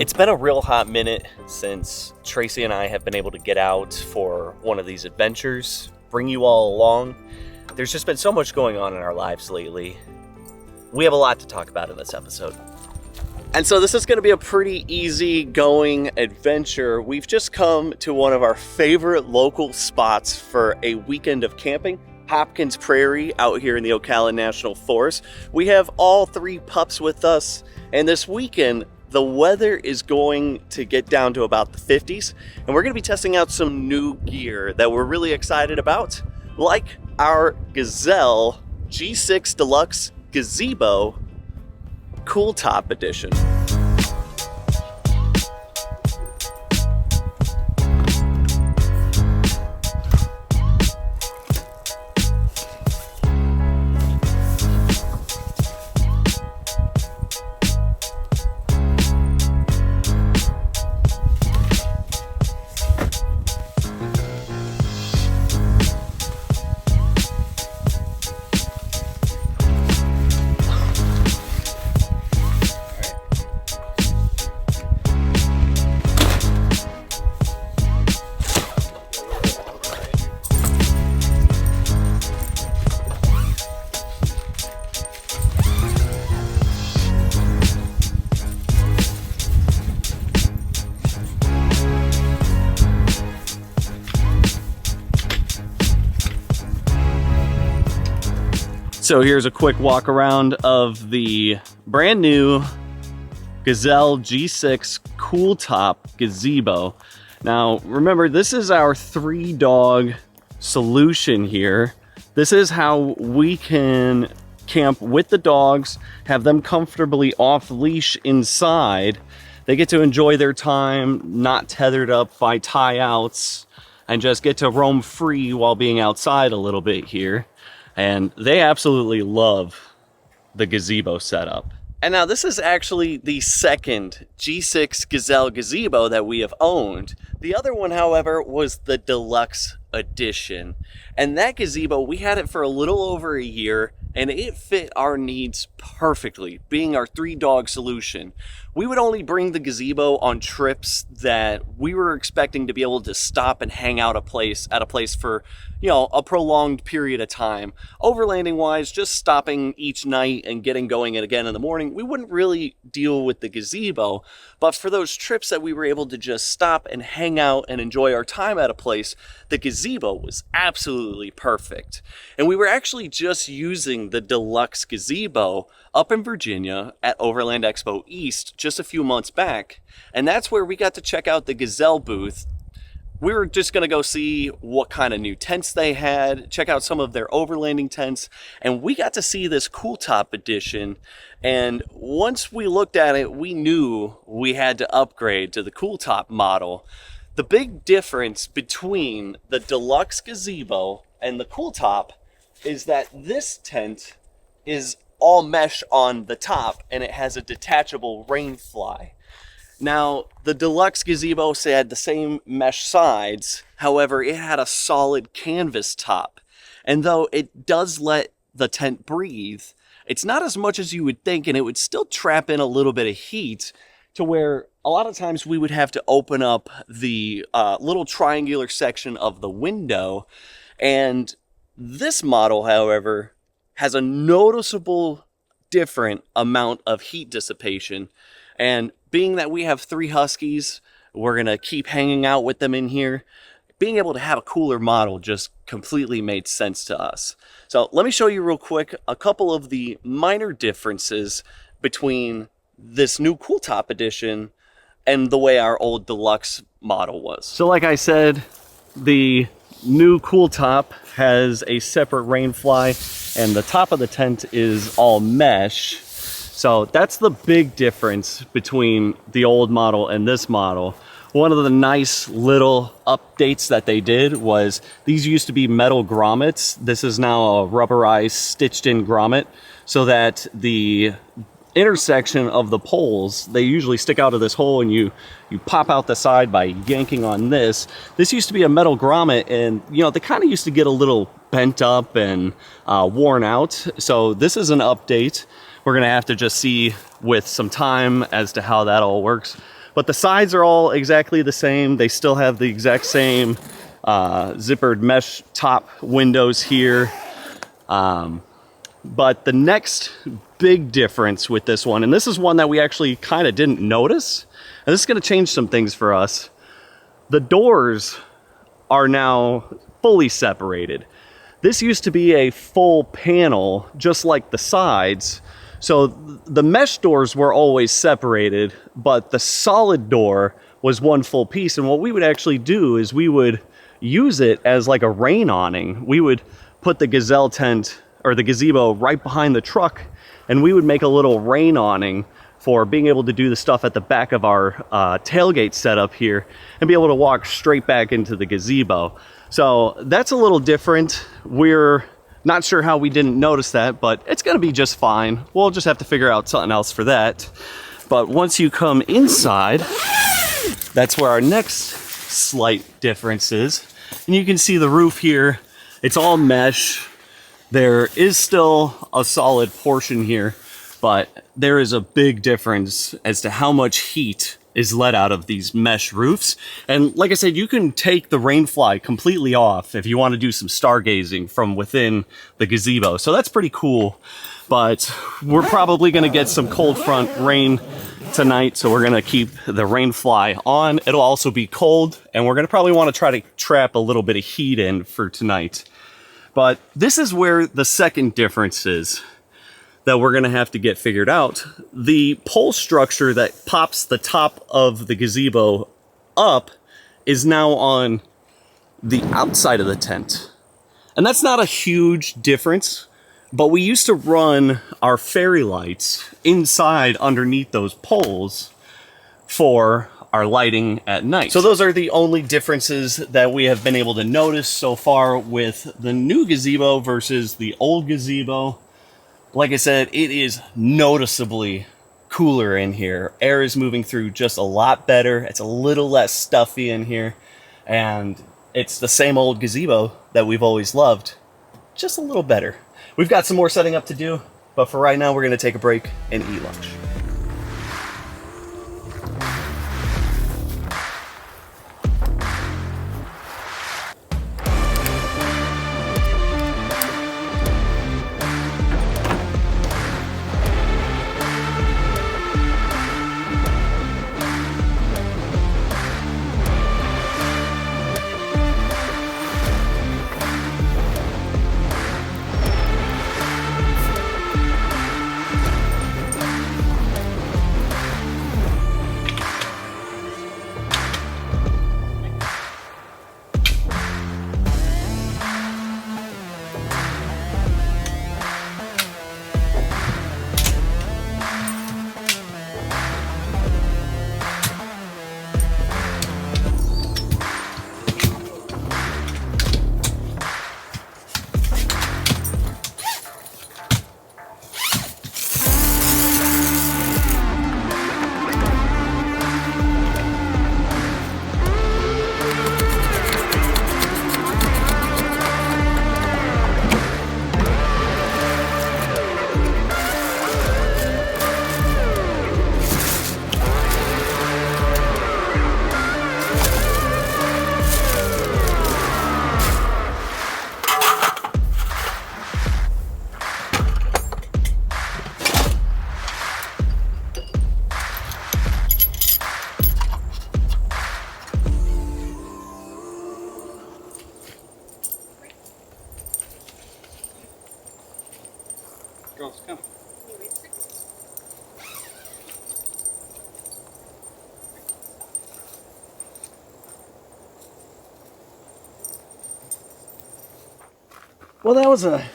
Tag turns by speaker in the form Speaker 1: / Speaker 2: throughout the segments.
Speaker 1: It's been a real hot minute since Tracy and I have been able to get out for one of these adventures, bring you all along. There's just been so much going on in our lives lately. We have a lot to talk about in this episode. And so this is going to be a pretty easy going adventure. We've just come to one of our favorite local spots for a weekend of camping, Hopkins Prairie out here in the Ocala National Forest. We have all three pups with us, and this weekend the weather is going to get down to about the 50s, and we're going to be testing out some new gear that we're really excited about, like our Gazelle G6 Deluxe Gazebo Cool Top Edition. So here's a quick walk around of the brand new Gazelle G6 Cool Top Gazebo. Now remember, this is our 3-dog solution here. This is how we can camp with the dogs, have them comfortably off leash inside. They get to enjoy their time, not tethered up by tie outs, and just get to roam free while being outside a little bit here. And they absolutely love the gazebo setup. And now this is actually the second G6 Gazelle gazebo that we have owned. The other one, however, was the Deluxe Edition. And that gazebo, we had it for a little over a year, and it fit our needs perfectly, being our 3-dog solution. We would only bring the gazebo on trips that we were expecting to be able to stop and hang out at a place for, a prolonged period of time. Overlanding wise, just stopping each night and getting going again in the morning, we wouldn't really deal with the gazebo. But for those trips that we were able to just stop and hang out and enjoy our time at a place, the gazebo was absolutely perfect. And we were actually just using the Deluxe Gazebo up in Virginia at Overland Expo East just a few months back. And that's where we got to check out the Gazelle booth. We were just going to go see what kind of new tents they had, check out some of their overlanding tents, and we got to see this Cool Top Edition. And once we looked at it, we knew we had to upgrade to the Cool Top model. The big difference between the Deluxe Gazebo and the Cool Top is that this tent is all mesh on the top, and it has a detachable rain fly. Now, the Deluxe Gazebo had the same mesh sides, however, it had a solid canvas top. And though it does let the tent breathe, it's not as much as you would think, and it would still trap in a little bit of heat to where a lot of times we would have to open up the little triangular section of the window. And this model, however, has a noticeable different amount of heat dissipation. And being that we have 3 Huskies, we're going to keep hanging out with them in here. Being able to have a cooler model just completely made sense to us. So let me show you real quick a couple of the minor differences between this new Cool Top Edition and the way our old Deluxe model was. So like I said, the new Cool Top has a separate rain fly, and the top of the tent is all mesh. So that's the big difference between the old model and this model. One of the nice little updates that they did was these used to be metal grommets. This is now a rubberized stitched in grommet, so that the intersection of the poles, they usually stick out of this hole, and you pop out the side by yanking on this. This used to be a metal grommet, and they kind of used to get a little bent up and worn out. So this is an update. We're gonna have to just see with some time as to how that all works. But the sides are all exactly the same. They still have the exact same zippered mesh top windows here. But the next big difference with this one, and this is one that we actually kind of didn't notice, and this is going to change some things for us. The doors are now fully separated. This used to be a full panel, just like the sides. So the mesh doors were always separated, but the solid door was one full piece. And what we would actually do is we would use it as like a rain awning. We would put the gazelle tent or the gazebo right behind the truck, and we would make a little rain awning for being able to do the stuff at the back of our tailgate setup here and be able to walk straight back into the gazebo. So that's a little different. We're not sure how we didn't notice that, but it's gonna be just fine. We'll just have to figure out something else for that. But once you come inside, that's where our next slight difference is. And you can see the roof here. It's all mesh. There is still a solid portion here, but there is a big difference as to how much heat is let out of these mesh roofs. And like I said, you can take the rainfly completely off if you want to do some stargazing from within the gazebo. So that's pretty cool, but we're probably going to get some cold front rain tonight, so we're going to keep the rainfly on. It'll also be cold, and we're going to probably want to try to trap a little bit of heat in for tonight. But this is where the second difference is that we're going to have to get figured out. The pole structure that pops the top of the gazebo up is now on the outside of the tent. And that's not a huge difference, but we used to run our fairy lights inside underneath those poles for our lighting at night. So those are the only differences that we have been able to notice so far with the new gazebo versus the old gazebo. Like I said, it is noticeably cooler in here. Air is moving through just a lot better. It's a little less stuffy in here. And it's the same old gazebo that we've always loved, just a little better. We've got some more setting up to do, but for right now, we're gonna take a break and eat lunch.
Speaker 2: Girls, come.
Speaker 1: Well, that was a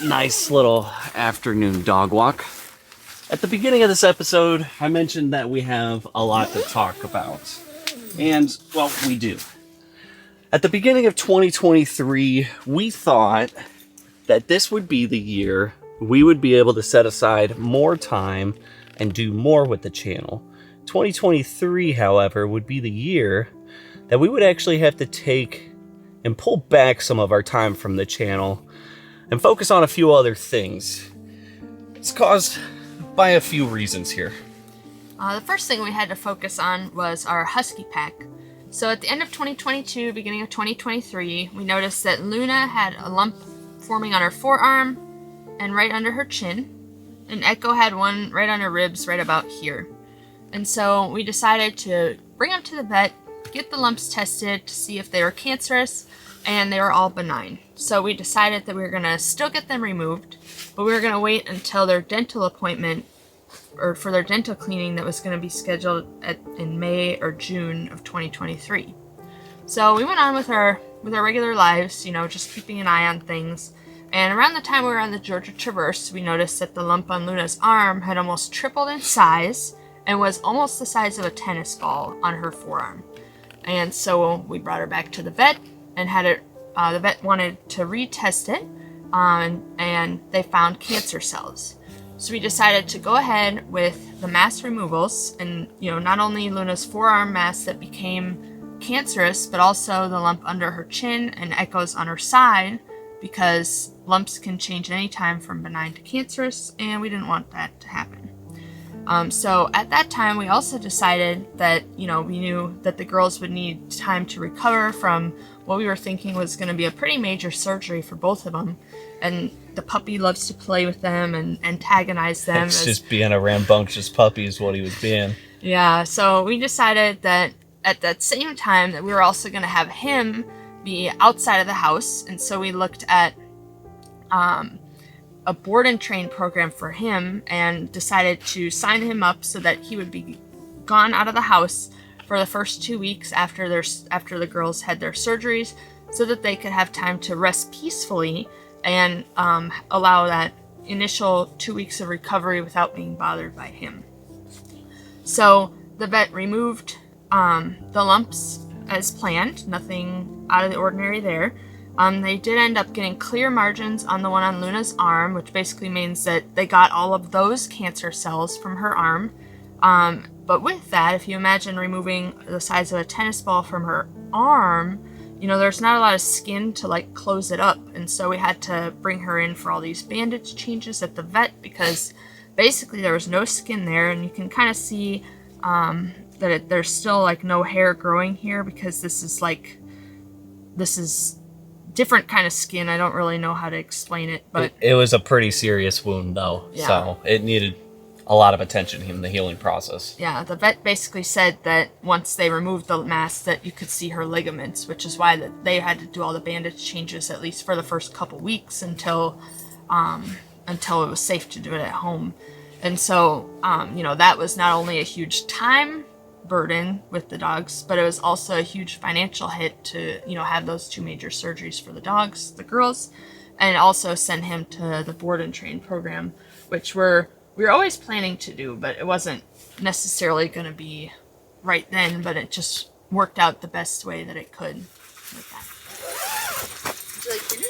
Speaker 1: nice little afternoon dog walk. At the beginning of this episode, I mentioned that we have a lot to talk about. And, well, we do. At the beginning of 2023, we thought that this would be the year we would be able to set aside more time and do more with the channel. 2023, however, would be the year that we would actually have to take and pull back some of our time from the channel and focus on a few other things. It's caused by a few reasons here.
Speaker 2: The first thing we had to focus on was our husky pack. So at the end of 2022, beginning of 2023, we noticed that Luna had a lump forming on her forearm and right under her chin, and Echo had one right on her ribs, right about here. And so we decided to bring them to the vet, get the lumps tested to see if they were cancerous, and they were all benign. So we decided that we were going to still get them removed, but we were going to wait until their dental appointment, or for their dental cleaning that was going to be scheduled in May or June of 2023. So we went on with our regular lives, you know, just keeping an eye on things. And around the time we were on the Georgia Traverse, we noticed that the lump on Luna's arm had almost tripled in size and was almost the size of a tennis ball on her forearm. And so we brought her back to the vet and had it. The vet wanted to retest it, and they found cancer cells. So we decided to go ahead with the mass removals, and you know, not only Luna's forearm mass that became cancerous, but also the lump under her chin and Echo's on her side, because lumps can change anytime from benign to cancerous, and we didn't want that to happen. So at that time, we also decided that, you know, we knew that the girls would need time to recover from what we were thinking was going to be a pretty major surgery for both of them. And the puppy loves to play with them and antagonize them.
Speaker 1: It's just being a rambunctious puppy is what he was being. Yeah,
Speaker 2: so we decided that at that same time that we were also going to have him be outside of the house. And so we looked at a board and train program for him and decided to sign him up so that he would be gone out of the house for the first 2 weeks after the girls had their surgeries, so that they could have time to rest peacefully and allow that initial 2 weeks of recovery without being bothered by him. So the vet removed the lumps as planned, nothing out of the ordinary there. They did end up getting clear margins on the one on Luna's arm, which basically means that they got all of those cancer cells from her arm. But with that, if you imagine removing the size of a tennis ball from her arm, you know, there's not a lot of skin to like close it up. And so we had to bring her in for all these bandage changes at the vet, because basically there was no skin there, and you can kind of see that there's still like no hair growing here, because this is different kind of skin. I don't really know how to explain it, but
Speaker 1: it was a pretty serious wound though. Yeah. So it needed a lot of attention in the healing process.
Speaker 2: Yeah, the vet basically said that once they removed the mass that you could see her ligaments, which is why they had to do all the bandage changes, at least for the first couple weeks, until it was safe to do it at home. And so, you know, that was not only a huge time burden with the dogs, but it was also a huge financial hit to, you know, have those 2 major surgeries for the dogs, the girls, and also send him to the board and train program, which we were always planning to do, but it wasn't necessarily going to be right then, but it just worked out the best way that it could with that. Would you like dinner?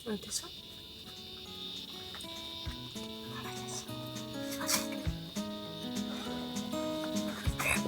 Speaker 2: Want this one? How about this? Okay.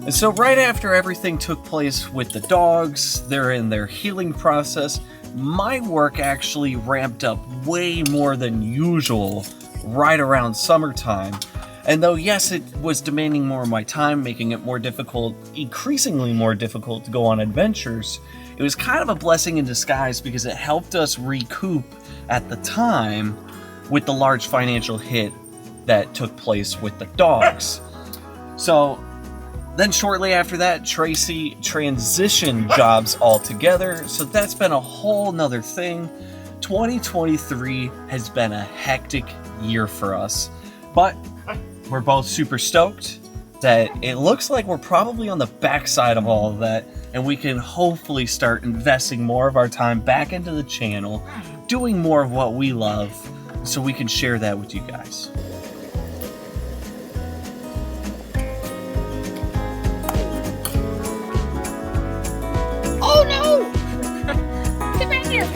Speaker 1: And so right after everything took place with the dogs, they're in their healing process, my work actually ramped up way more than usual right around summertime. And though yes, it was demanding more of my time, making it more difficult, increasingly more difficult to go on adventures, it was kind of a blessing in disguise, because it helped us recoup at the time with the large financial hit that took place with the dogs. So then shortly after that, Tracy transitioned jobs altogether. So that's been a whole nother thing. 2023 has been a hectic year for us, but we're both super stoked that it looks like we're probably on the backside of all of that, and we can hopefully start investing more of our time back into the channel, doing more of what we love, so we can share that with you guys.
Speaker 2: Oh no! Get back here!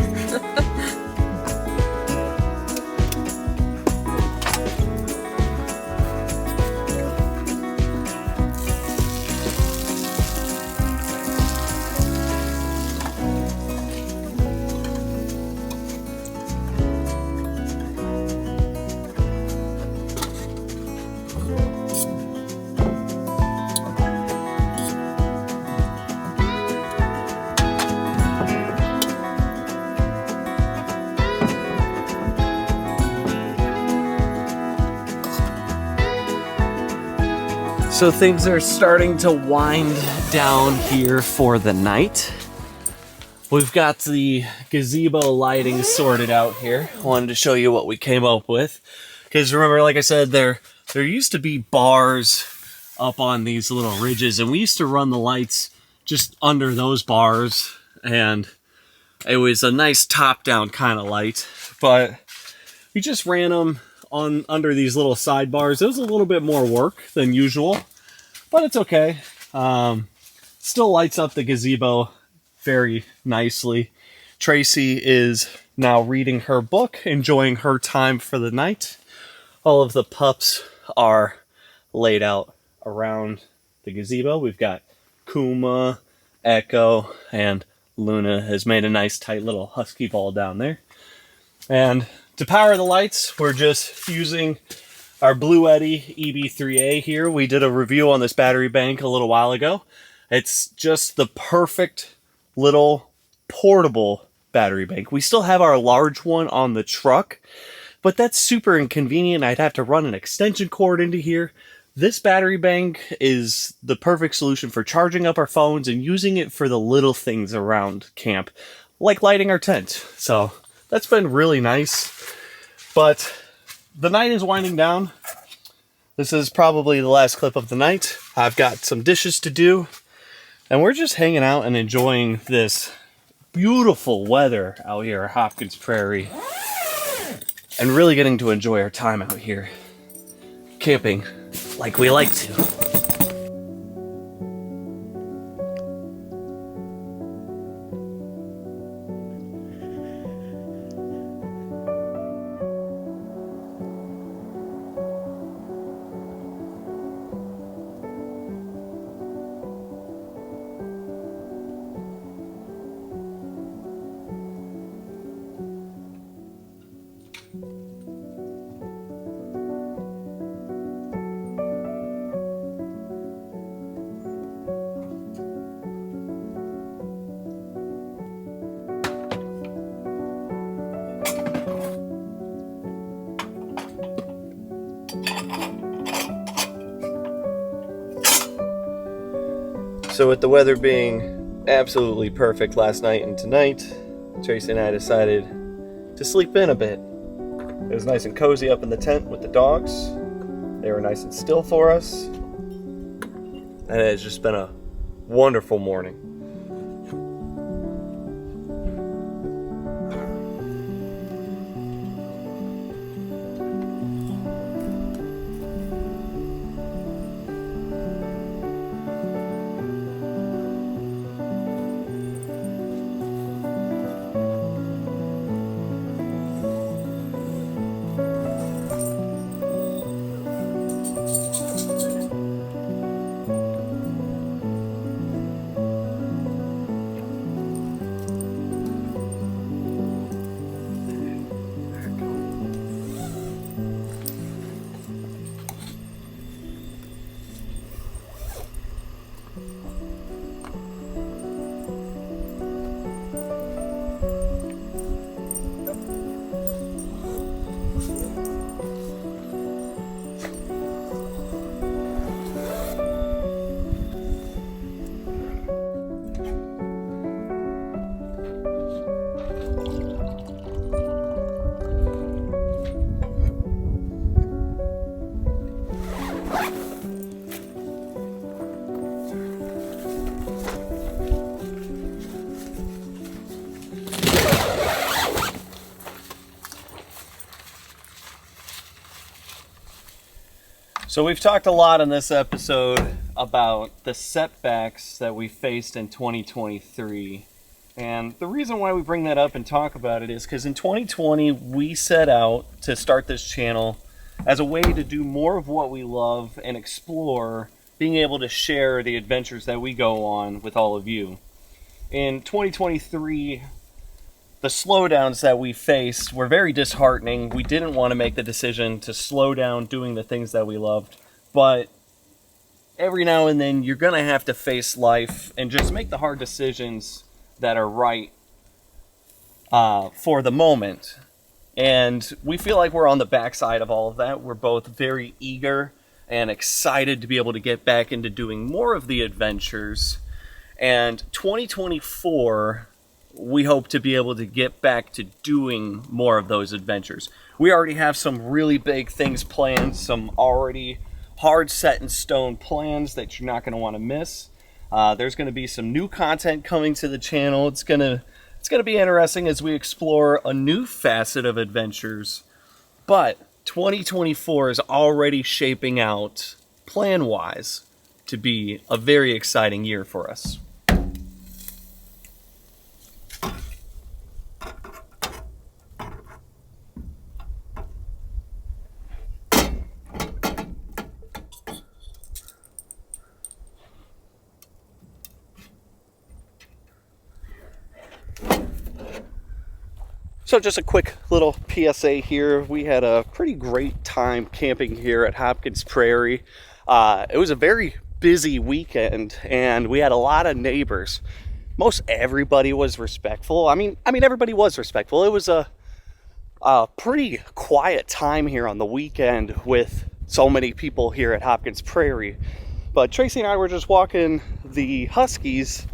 Speaker 1: So things are starting to wind down here for the night. We've got the gazebo lighting sorted out here. I wanted to show you what we came up with. Because remember, like I said, there used to be bars up on these little ridges, and we used to run the lights just under those bars, and it was a nice top-down kind of light. But we just ran them on under these little sidebars. It was a little bit more work than usual, but it's okay. Still lights up the gazebo very nicely. Tracy is now reading her book, enjoying her time for the night. All of the pups are laid out around the gazebo. We've got Kuma, Echo, and Luna has made a nice tight little husky ball down there. And to power the lights, we're just using our Bluetti EB3A here. We did a review on this battery bank a little while ago. It's just the perfect little portable battery bank. We still have our large one on the truck, but that's super inconvenient. I'd have to run an extension cord into here. This battery bank is the perfect solution for charging up our phones and using it for the little things around camp, like lighting our tent. So that's been really nice. But the night is winding down. This is probably the last clip of the night. I've got some dishes to do, and we're just hanging out and enjoying this beautiful weather out here at Hopkins Prairie, and really getting to enjoy our time out here camping like we like to. So with the weather being absolutely perfect last night and tonight, Tracy and I decided to sleep in a bit. It was nice and cozy up in the tent with the dogs. They were nice and still for us. And it's just been a wonderful morning. So we've talked a lot in this episode about the setbacks that we faced in 2023. And the reason why we bring that up and talk about it is because in 2020, we set out to start this channel as a way to do more of what we love and explore, being able to share the adventures that we go on with all of you. In 2023, the slowdowns that we faced were very disheartening. We didn't want to make the decision to slow down doing the things that we loved, but every now and then you're going to have to face life and just make the hard decisions that are right for the moment. And we feel like we're on the backside of all of that. We're both very eager and excited to be able to get back into doing more of the adventures. And 2024, we hope to be able to get back to doing more of those adventures. We already have some really big things planned, some already hard set in stone plans that you're not going to want to miss. There's going to be some new content coming to the channel. It's going to be interesting as we explore a new facet of adventures. But 2024 is already shaping out, plan-wise, to be a very exciting year for us. So just a quick little PSA here. We had a pretty great time camping here at Hopkins Prairie. It was a very busy weekend and we had a lot of neighbors. Most everybody was respectful. I mean everybody was respectful. It was a pretty quiet time here on the weekend with so many people here at Hopkins Prairie. But Tracy and I were just walking the Huskies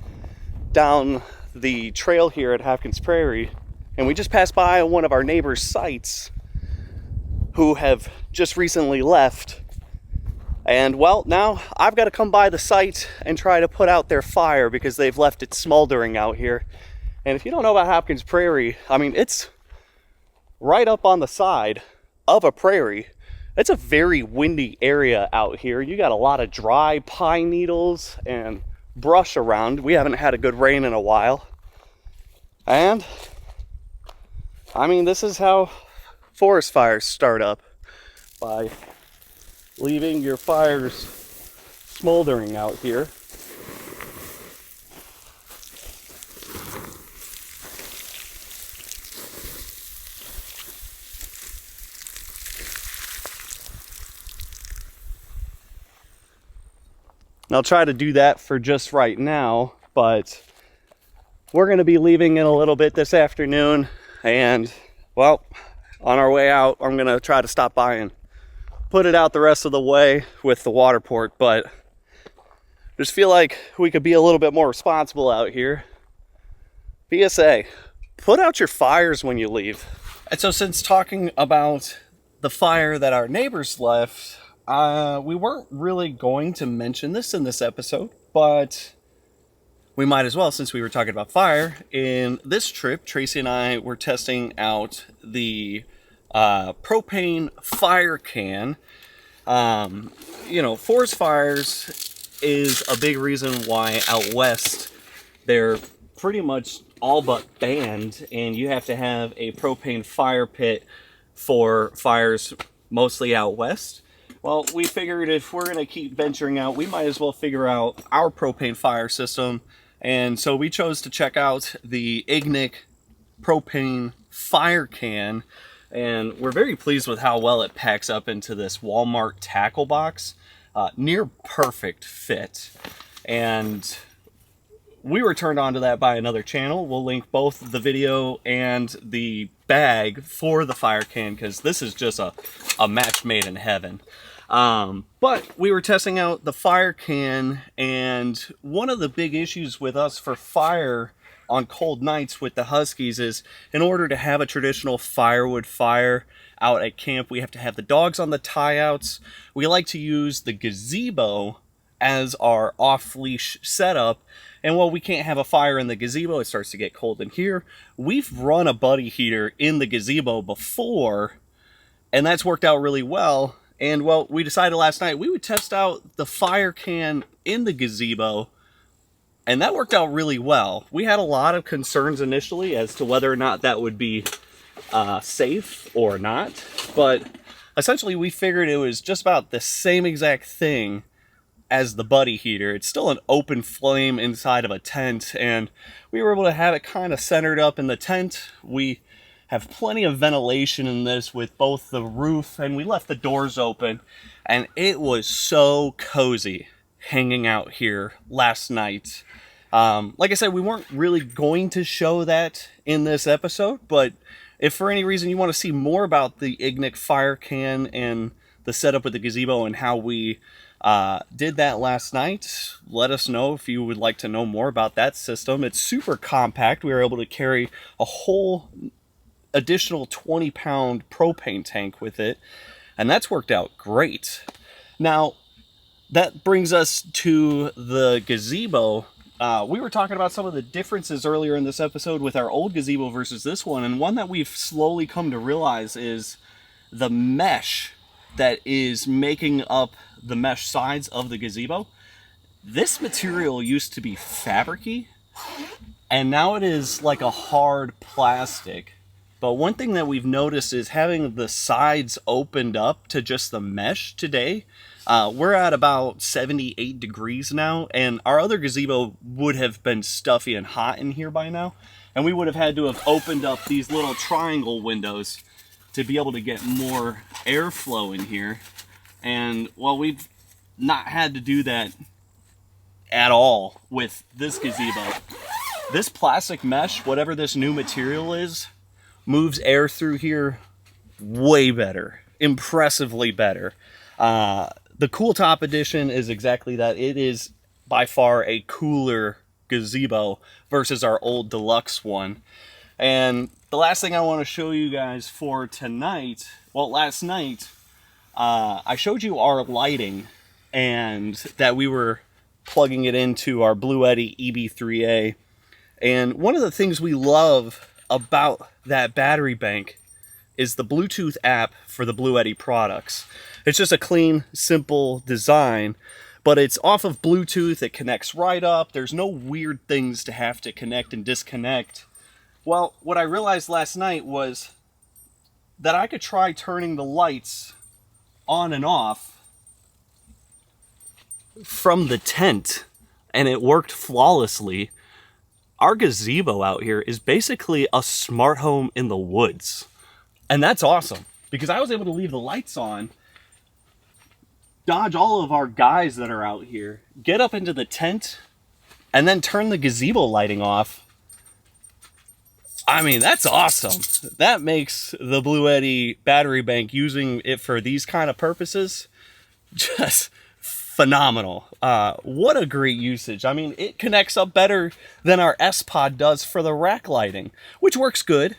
Speaker 1: down the trail here at Hopkins Prairie, and we just passed by one of our neighbors' sites who have just recently left. And well, now I've got to come by the site and try to put out their fire because they've left it smoldering out here. And if you don't know about Hopkins Prairie, I mean, it's right up on the side of a prairie. It's a very windy area out here. You got a lot of dry pine needles and brush around. We haven't had a good rain in a while. And I mean, this is how forest fires start up, by leaving your fires smoldering out here. And I'll try to do that for just right now, but we're going to be leaving in a little bit this afternoon. And, well, on our way out, I'm going to try to stop by and put it out the rest of the way with the water port. But just feel like we could be a little bit more responsible out here. PSA, put out your fires when you leave. And so since talking about the fire that our neighbors left, we weren't really going to mention this in this episode, but we might as well, since we were talking about fire. In this trip, Tracy and I were testing out the propane fire can. Forest fires is a big reason why out west they're pretty much all but banned, and you have to have a propane fire pit for fires mostly out west. Well, we figured if we're going to keep venturing out, we might as well figure out our propane fire system. And so we chose to check out the Ignic propane fire can. And we're very pleased with how well it packs up into this Walmart tackle box. Near perfect fit. And we were turned on to that by another channel. We'll link both the video and the bag for the fire can, because this is just a match made in heaven. But we were testing out the fire can, and one of the big issues with us for fire on cold nights with the Huskies is, in order to have a traditional firewood fire out at camp, we have to have the dogs on the tie-outs. We like to use the gazebo as our off-leash setup, and while we can't have a fire in the gazebo, it starts to get cold in here. We've run a buddy heater in the gazebo before, and that's worked out really well. And well, we decided last night we would test out the fire can in the gazebo, and that worked out really well. We had a lot of concerns initially as to whether or not that would be safe or not, but essentially we figured it was just about the same exact thing as the buddy heater. It's still an open flame inside of a tent, and we were able to have it kind of centered up in the tent. We have plenty of ventilation in this with both the roof, and we left the doors open, and it was so cozy hanging out here last night. Like I said, we weren't really going to show that in this episode, but if for any reason you want to see more about the Ignik fire can and the setup with the gazebo and how we did that last night, let us know if you would like to know more about that system. It's super compact. We were able to carry a whole additional 20-pound propane tank with it, and that's worked out great. Now, that brings us to the gazebo. We were talking about some of the differences earlier in this episode with our old gazebo versus this one, and one that we've slowly come to realize is the mesh that is making up the mesh sides of the gazebo. This material used to be fabricy, and now it is like a hard plastic. But one thing that we've noticed is having the sides opened up to just the mesh today. We're at about 78 degrees now, and our other gazebo would have been stuffy and hot in here by now, and we would have had to have opened up these little triangle windows to be able to get more airflow in here. And well, we've not had to do that at all with this gazebo. This plastic mesh, whatever this new material is, moves air through here way better, impressively better. The Cool Top Edition is exactly that. It is by far a cooler gazebo versus our old deluxe one. And the last thing I want to show you guys for tonight, well, last night, I showed you our lighting and that we were plugging it into our Bluetti EB3A. And one of the things we love about that battery bank is the Bluetooth app for the Bluetti products. It's just a clean, simple design, but it's off of Bluetooth. It connects right up. There's no weird things to have to connect and disconnect. Well, what I realized last night was that I could try turning the lights on and off from the tent, and it worked flawlessly. Our gazebo out here is basically a smart home in the woods. And that's awesome, because I was able to leave the lights on, dodge all of our guys that are out here, get up into the tent, and then turn the gazebo lighting off. I mean, that's awesome. That makes the Bluetti battery bank, using it for these kind of purposes, just phenomenal. What a great usage. I mean, it connects up better than our S-Pod does for the rack lighting, which works good.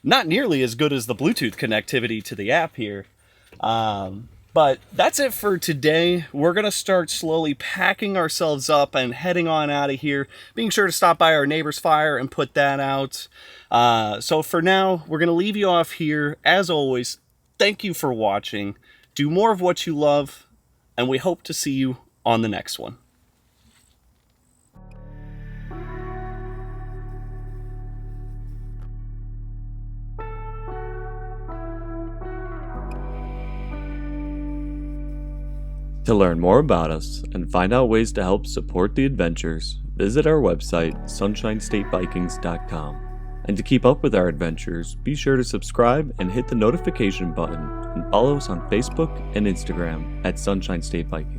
Speaker 1: Not nearly as good as the Bluetooth connectivity to the app here. But that's it for today. We're going to start slowly packing ourselves up and heading on out of here. Being sure to stop by our neighbor's fire and put that out. So for now, we're going to leave you off here. As always, thank you for watching. Do more of what you love, and we hope to see you on the next one.
Speaker 3: To learn more about us and find out ways to help support the adventures, visit our website, sunshinestatevikings.com. And to keep up with our adventures, be sure to subscribe and hit the notification button, and follow us on Facebook and Instagram at Sunshine State Vikings.